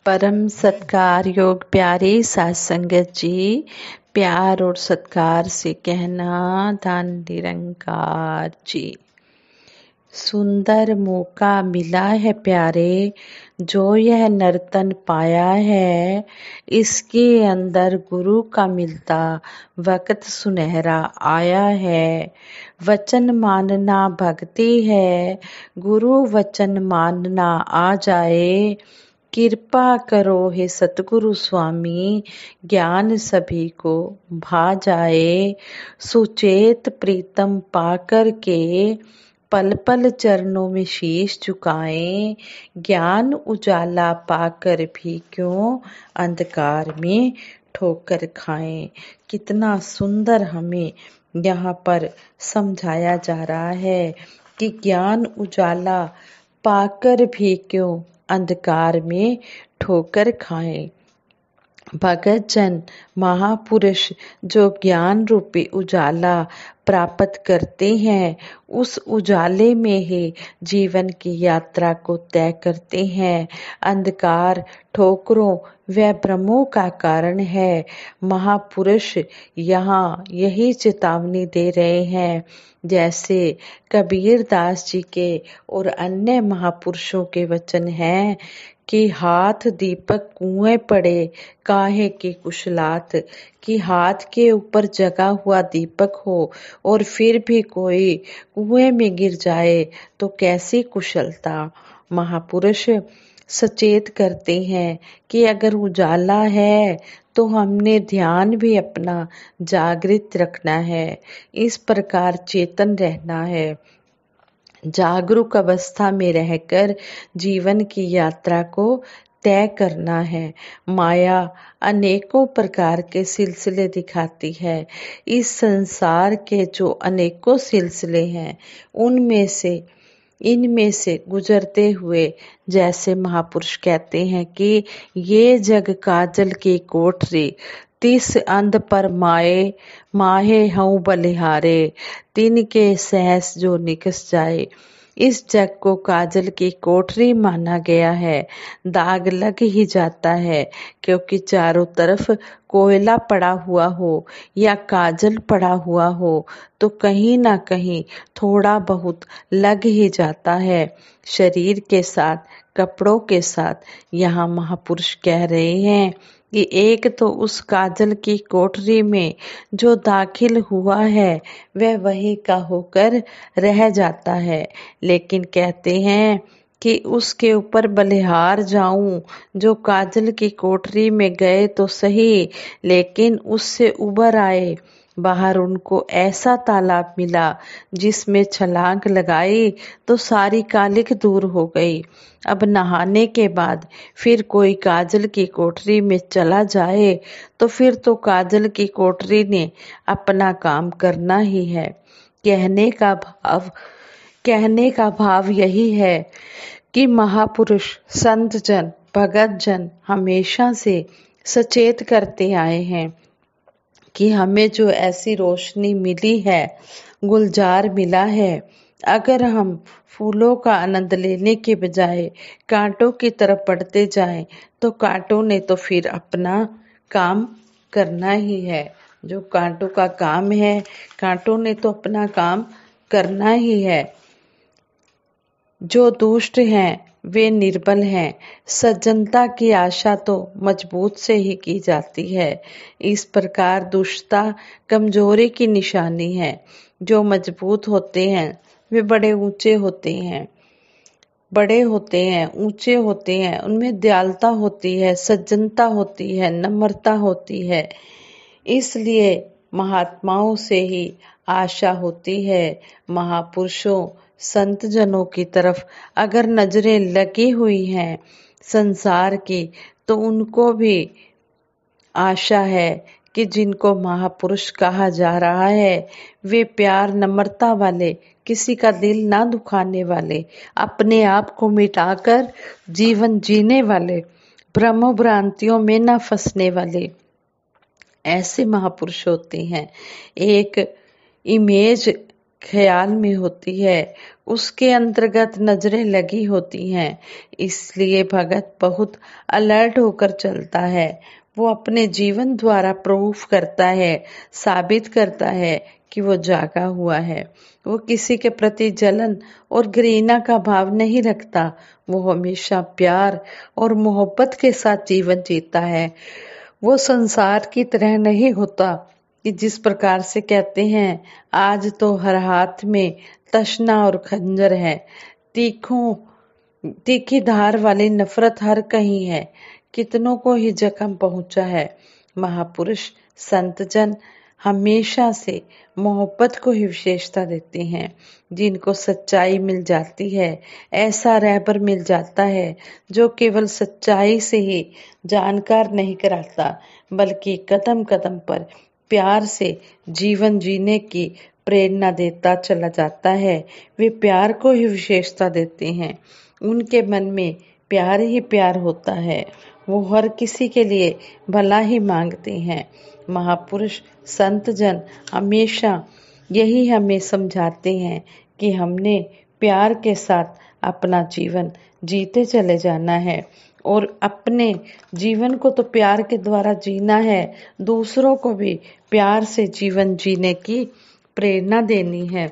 परम सत्कार योग प्यारे साथ संगत जी, प्यार और सत्कार से कहना धन निरंकार जी। सुंदर मौका मिला है प्यारे, जो यह नर्तन पाया है, इसके अंदर गुरु का मिलता वक्त सुनहरा आया है। वचन मानना भक्ति है, गुरु वचन मानना आ जाए। कृपा करो हे सतगुरु स्वामी, ज्ञान सभी को भा जाए। सुचेत प्रीतम पाकर के, पल पल चरणों में शीश झुकाएं। ज्ञान उजाला पाकर भी क्यों अंधकार में ठोकर खाएं। कितना सुंदर हमें यहाँ पर समझाया जा रहा है कि ज्ञान उजाला पाकर भी क्यों अंधकार में ठोकर खाएं। भगत जन महापुरुष जो ज्ञान रूपी उजाला प्राप्त करते हैं, उस उजाले में ही जीवन की यात्रा को तय करते हैं। अंधकार ठोकरों व भ्रमों का कारण है। महापुरुष यहाँ यही चेतावनी दे रहे हैं, जैसे कबीर दास जी के और अन्य महापुरुषों के वचन हैं कि हाथ दीपक कुएं पड़े काहे की कुशलात, कि हाथ के ऊपर जगा हुआ दीपक हो और फिर भी कोई कुएं में गिर जाए तो कैसी कुशलता। महापुरुष सचेत करते हैं कि अगर उजाला है तो हमने ध्यान भी अपना जागृत रखना है, इस प्रकार चेतन रहना है। जागरूक अवस्था में रहकर जीवन की यात्रा को तय करना है। माया अनेकों प्रकार के सिलसिले दिखाती है। इस संसार के जो अनेकों सिलसिले हैं, इनमें से गुजरते हुए जैसे महापुरुष कहते हैं कि ये जग काजल की कोठरी, तिस अंध पर माहे हूँ बलिहारे, तिन के सहस जो निकस जाए। इस जग को काजल की कोठरी माना गया है। दाग लग ही जाता है, क्योंकि चारों तरफ कोयला पड़ा हुआ हो या काजल पड़ा हुआ हो तो कहीं ना कहीं थोड़ा बहुत लग ही जाता है। शरीर के साथ, कपड़ों के साथ यहाँ महापुरुष कह रहे हैं कि एक तो उस काजल की कोठरी में जो दाखिल हुआ है वह वही का होकर रह जाता है, लेकिन कहते हैं कि उसके ऊपर बलिहार जाऊं, जो काजल की कोठरी में गए तो सही, लेकिन उससे उबर आए बाहर उनको ऐसा तालाब मिला जिसमें छलांग लगाई तो सारी कालिक दूर हो गई। अब नहाने के बाद फिर कोई काजल की कोठरी में चला जाए तो फिर तो काजल की कोठरी ने अपना काम करना ही है। कहने का भाव यही है कि महापुरुष, संत जन, भगत जन हमेशा से सचेत करते आए हैं कि हमें जो ऐसी रोशनी मिली है, गुलजार मिला है, अगर हम फूलों का आनंद लेने के बजाय कांटों की तरफ बढ़ते जाएं तो कांटों ने तो फिर अपना काम करना ही है। जो कांटों का काम है, कांटों ने तो अपना काम करना ही है। जो दुष्ट हैं वे निर्बल हैं। सज्जनता की आशा तो मजबूत से ही की जाती है। इस प्रकार दुष्टता कमजोरी की निशानी है। जो मजबूत होते हैं वे बड़े ऊंचे होते हैं, ऊंचे होते हैं। उनमें दयालुता होती है, सज्जनता होती है, नम्रता होती है। इसलिए महात्माओं से ही आशा होती है। महापुरुषों, संत जनों की तरफ अगर नजरें लगी हुई हैं संसार की, तो उनको भी आशा है कि जिनको महापुरुष कहा जा रहा है वे प्यार, नम्रता वाले, किसी का दिल ना दुखाने वाले, अपने आप को मिटाकर जीवन जीने वाले, भ्रम भ्रांतियों में ना फंसने वाले, ऐसे महापुरुष होते हैं। एक इमेज ख्याल में होती है, उसके अंतर्गत नजरें लगी होती हैं। इसलिए भगत बहुत अलर्ट होकर चलता है। वो अपने जीवन द्वारा प्रूफ करता है, साबित करता है कि वो जागा हुआ है। वो किसी के प्रति जलन और घृणा का भाव नहीं रखता। वो हमेशा प्यार और मोहब्बत के साथ जीवन जीता है। वो संसार की तरह नहीं होता कि जिस प्रकार से कहते हैं आज तो हर हाथ में तशना और खंजर है, तीखों तीखी धार वाली नफरत हर कहीं है, कितनों को ही जख्म पहुंचा है। महापुरुष संतजन हमेशा से मोहब्बत को ही विशेषता देते हैं। जिनको सच्चाई मिल जाती है, ऐसा रहबर मिल जाता है जो केवल सच्चाई से ही जानकार नहीं कराता, बल्कि कदम कदम पर प्यार से जीवन जीने की प्रेरणा देता चला जाता है। वे प्यार को ही विशेषता देते हैं। उनके मन में प्यार ही प्यार होता है। वो हर किसी के लिए भला ही मांगते हैं। महापुरुष संत जन हमेशा यही हमें समझाते हैं कि हमने प्यार के साथ अपना जीवन जीते चले जाना है और अपने जीवन को तो प्यार के द्वारा जीना है, दूसरों को भी प्यार से जीवन जीने की प्रेरणा देनी है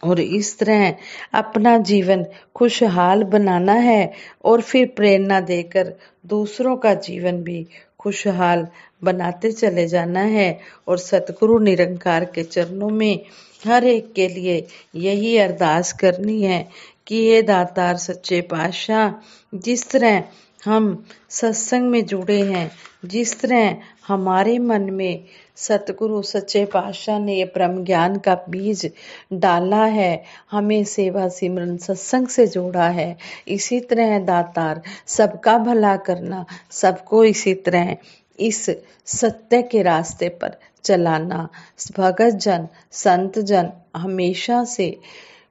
और इस तरह अपना जीवन खुशहाल बनाना है और फिर प्रेरणा देकर दूसरों का जीवन भी खुशहाल बनाते चले जाना है। और सतगुरु निरंकार के चरणों में हर एक के लिए यही अरदास करनी है कि हे दातार सच्चे पातशाह, जिस तरह हम सत्संग में जुड़े हैं, जिस तरह हमारे मन में सतगुरु सच्चे पातशाह ने ये ब्रह्म ज्ञान का बीज डाला है, हमें सेवा सिमरन सत्संग से जोड़ा है, इसी तरह दातार सबका भला करना, सबको इसी तरह इस सत्य के रास्ते पर चलाना। भगत जन संत जन हमेशा से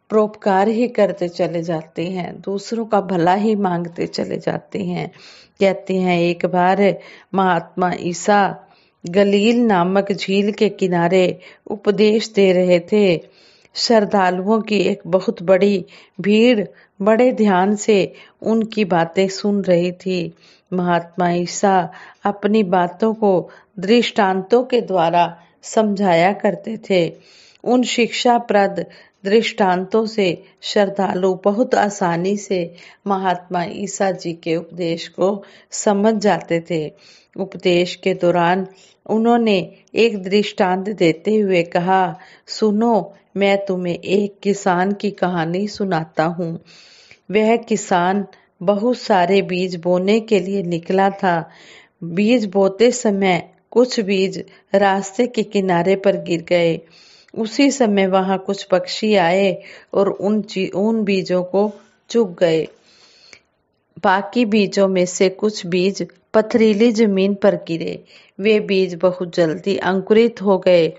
परोपकार ही करते चले जाते हैं, दूसरों का भला ही मांगते चले जाते हैं। कहते हैं एक बार महात्मा ईसा गलील नामक झील के किनारे उपदेश दे रहे थे। श्रद्धालुओं की एक बहुत बड़ी भीड़ बड़े ध्यान से उनकी बातें सुन रही थी। महात्मा ईसा अपनी बातों को दृष्टांतों के द्वारा समझाया करते थे। उन शिक्षाप्रद दृष्टांतों से श्रद्धालु बहुत आसानी से महात्मा ईसा जी के उपदेश को समझ जाते थे। उपदेश के दौरान उन्होंने एक दृष्टांत देते हुए कहा, सुनो, मैं तुम्हें एक किसान की कहानी सुनाता हूँ। वह किसान बहुत सारे बीज बोने के लिए निकला था। बीज बोते समय कुछ बीज रास्ते के किनारे पर गिर गए। उसी समय वहां कुछ पक्षी आए और उन बीजों को चुग गए। बाकी बीजों में से कुछ बीज पथरीली जमीन पर गिरे। वे बीज बहुत जल्दी अंकुरित हो गए,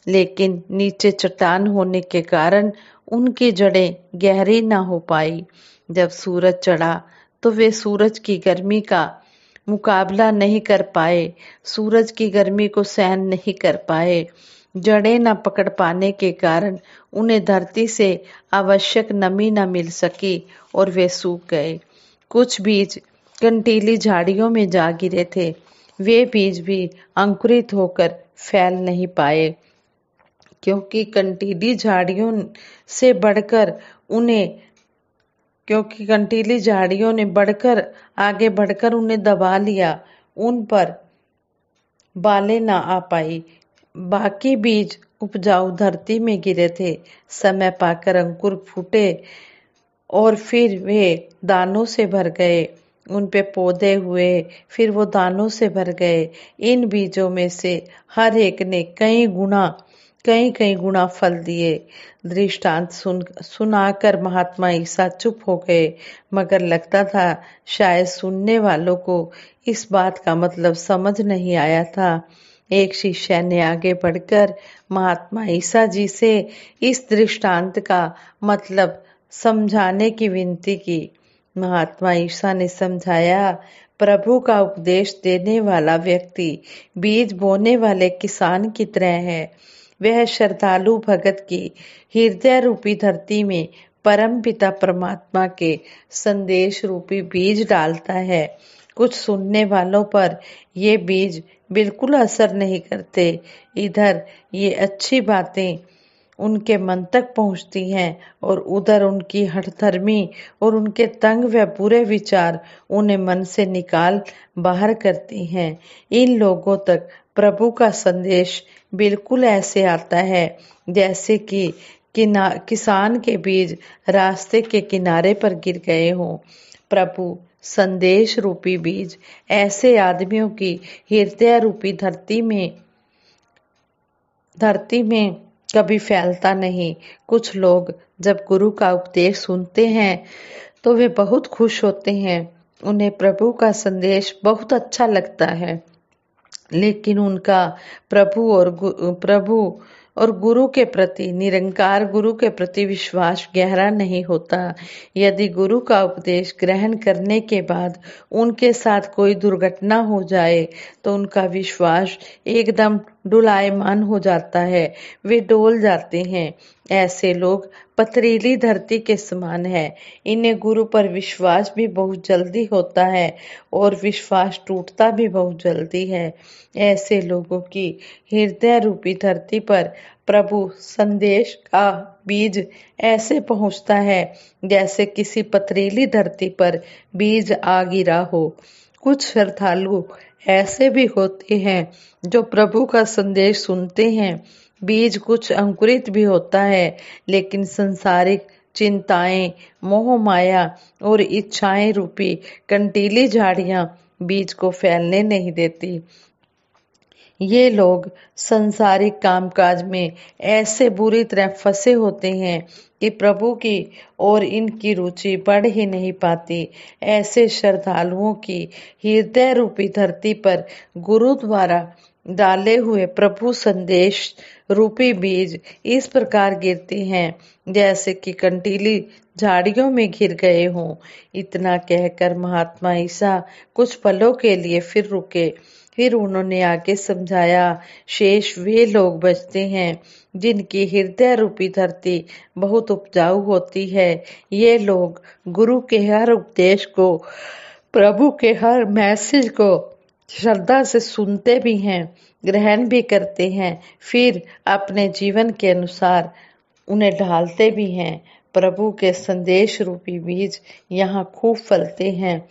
लेकिन नीचे चट्टान होने के कारण उनकी जड़ें गहरी न हो पाई। जब सूरज चढ़ा तो वे सूरज की गर्मी का मुकाबला नहीं कर पाए, सूरज की गर्मी को सहन नहीं कर पाए। जड़ें न पकड़ पाने के कारण उन्हें धरती से आवश्यक नमी न मिल सकी और वे सूख गए। कुछ बीज कंटीली झाड़ियों में जा गिरे थे। वे बीज भी अंकुरित होकर फैल नहीं पाए, क्योंकि कंटीली झाड़ियों ने आगे बढ़कर उन्हें दबा लिया, उन पर बालें ना आ पाई। बाकी बीज उपजाऊ धरती में गिरे थे। समय पाकर अंकुर फूटे और फिर वे दानों से भर गए। उन पे पौधे हुए, फिर वो दानों से भर गए। इन बीजों में से हर एक ने कई कई गुना फल दिए। दृष्टांत सुनाकर महात्मा ईसा चुप हो गए, मगर लगता था शायद सुनने वालों को इस बात का मतलब समझ नहीं आया था। एक शिष्य ने आगे बढ़कर महात्मा ईसा जी से इस दृष्टांत का मतलब समझाने की विनती की। महात्मा ईसा ने समझाया, प्रभु का उपदेश देने वाला व्यक्ति बीज बोने वाले किसान की तरह है। वह श्रद्धालु भगत की हृदय रूपी धरती में परम पिता परमात्मा के संदेश रूपी बीज डालता है। कुछ सुनने वालों पर ये बीज बिल्कुल असर नहीं करते। इधर ये अच्छी बातें उनके मन तक पहुंचती हैं और उधर उनकी हठधर्मी और उनके तंग व बुरे विचार उन्हें मन से निकाल बाहर करती हैं। इन लोगों तक प्रभु का संदेश बिल्कुल ऐसे आता है जैसे कि किसान के बीज रास्ते के किनारे पर गिर गए हों। प्रभु संदेश रूपी बीज ऐसे आदमियों की हृदय रूपी धरती में कभी फैलता नहीं। कुछ लोग जब गुरु का उपदेश सुनते हैं तो वे बहुत खुश होते हैं। उन्हें प्रभु का संदेश बहुत अच्छा लगता है, लेकिन उनका प्रभु और गुरु के प्रति, निरंकार गुरु के प्रति विश्वास गहरा नहीं होता। यदि गुरु का उपदेश ग्रहण करने के बाद उनके साथ कोई दुर्घटना हो जाए तो उनका विश्वास एकदम डुलायमान हो जाता है, वे डोल जाते हैं। ऐसे लोग पथरीली धरती के समान है। इन्हें गुरु पर विश्वास भी बहुत जल्दी होता है और विश्वास टूटता भी बहुत जल्दी है। ऐसे लोगों की हृदय रूपी धरती पर प्रभु संदेश का बीज ऐसे पहुंचता है जैसे किसी पथरीली धरती पर बीज आ गिरा हो। कुछ श्रद्धालु ऐसे भी होते हैं जो प्रभु का संदेश सुनते हैं। बीज कुछ अंकुरित भी होता है, लेकिन संसारिक चिंताएं, मोह माया और इच्छाएं रूपी कंटीली झाड़ियां बीज को फैलने नहीं देती। ये लोग संसारिक कामकाज में ऐसे बुरी तरह फंसे होते हैं कि प्रभु की और इनकी रुचि बढ़ ही नहीं पाती। ऐसे श्रद्धालुओं की हृदय रूपी धरती पर गुरु द्वारा डाले हुए प्रभु संदेश रूपी बीज इस प्रकार गिरते हैं जैसे कि कंटीली झाड़ियों में घिर गए हों। इतना कहकर महात्मा ईसा कुछ पलों के लिए फिर रुके। फिर उन्होंने आगे समझाया, शेष वे लोग बचते हैं जिनकी हृदय रूपी धरती बहुत उपजाऊ होती है। ये लोग गुरु के हर उपदेश को, प्रभु के हर मैसेज को श्रद्धा से सुनते भी हैं, ग्रहण भी करते हैं, फिर अपने जीवन के अनुसार उन्हें ढालते भी हैं। प्रभु के संदेश रूपी बीज यहाँ खूब फलते हैं।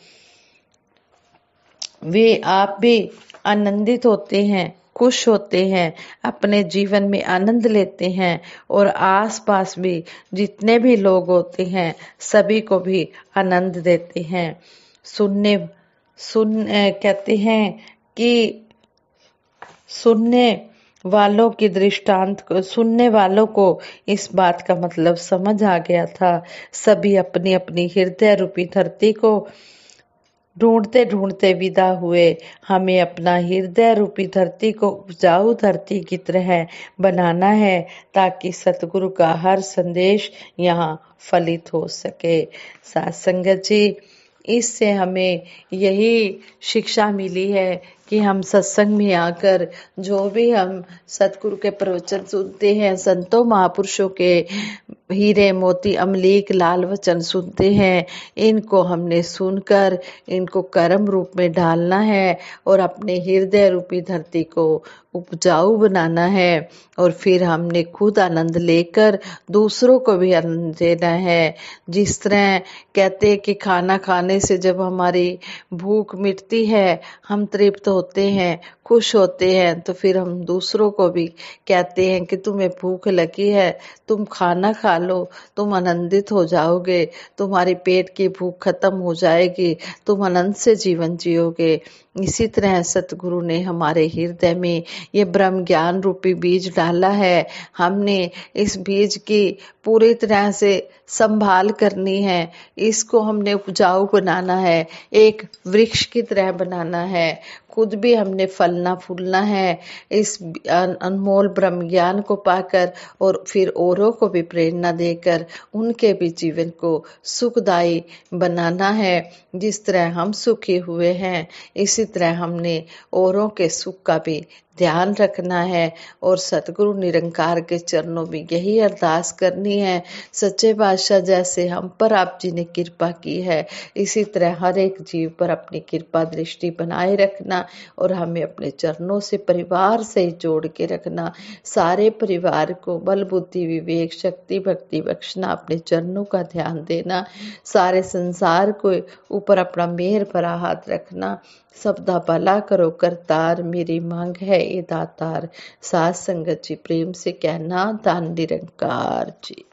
वे आप भी आनंदित होते हैं, खुश होते हैं, अपने जीवन में आनंद लेते हैं और आसपास भी जितने भी लोग होते हैं सभी को भी आनंद देते हैं। कहते हैं कि सुनने वालों की दृष्टांत को, सुनने वालों को इस बात का मतलब समझ आ गया था। सभी अपनी अपनी हृदय रूपी धरती को ढूंढते ढूंढते विदा हुए। हमें अपना हृदय रूपी धरती को उपजाऊ धरती की तरह बनाना है ताकि सतगुरु का हर संदेश यहाँ फलित हो सके। साथ संगत जी, इससे हमें यही शिक्षा मिली है कि हम सत्संग में आकर जो भी हम सतगुरु के प्रवचन सुनते हैं, संतों महापुरुषों के हीरे मोती अमलीक लाल वचन सुनते हैं, इनको हमने सुनकर इनको कर्म रूप में डालना है और अपने हृदय रूपी धरती को उपजाऊ बनाना है और फिर हमने खुद आनंद लेकर दूसरों को भी आनंद देना है। जिस तरह कहते हैं कि खाना खाने से जब हमारी भूख मिटती है, हम तृप्त होते हैं, खुश होते हैं, तो फिर हम दूसरों को भी कहते हैं कि तुम्हें भूख लगी है, तुम खाना खा लो, तुम आनंदित हो जाओगे, तुम्हारी पेट की भूख खत्म हो जाएगी, तुम आनंद से जीवन जियोगे। इसी तरह सतगुरु ने हमारे हृदय में ये ब्रह्म ज्ञान रूपी बीज डाला है। हमने इस बीज की पूरी तरह से संभाल करनी है, इसको हमने उपजाऊ बनाना है, एक वृक्ष की तरह बनाना है। खुद भी हमने फलना फूलना है इस अनमोल ब्रह्म ज्ञान को पाकर, और फिर औरों को भी प्रेरणा देकर उनके भी जीवन को सुखदायी बनाना है। जिस तरह हम सुखी हुए हैं, इसी तरह हमने औरों के सुख का भी ध्यान रखना है और सतगुरु निरंकार के चरणों में यही अरदास करनी है। सच्चे बादशाह जैसे हम पर आप जी ने कृपा की है, इसी तरह हर एक जीव पर अपनी कृपा दृष्टि बनाए रखना और हमें अपने चरणों से परिवार से जोड़ के रखना। सारे परिवार को बल बुद्धि विवेक शक्ति भक्ति बख्शना, अपने चरणों का ध्यान देना, सारे संसार को ऊपर अपना मेहर भरा हाथ रखना। सबदा भला करो करतार, मेरी मांग है ये दातार। साथ संगत जी प्रेम से कहना, धन निरंकार जी।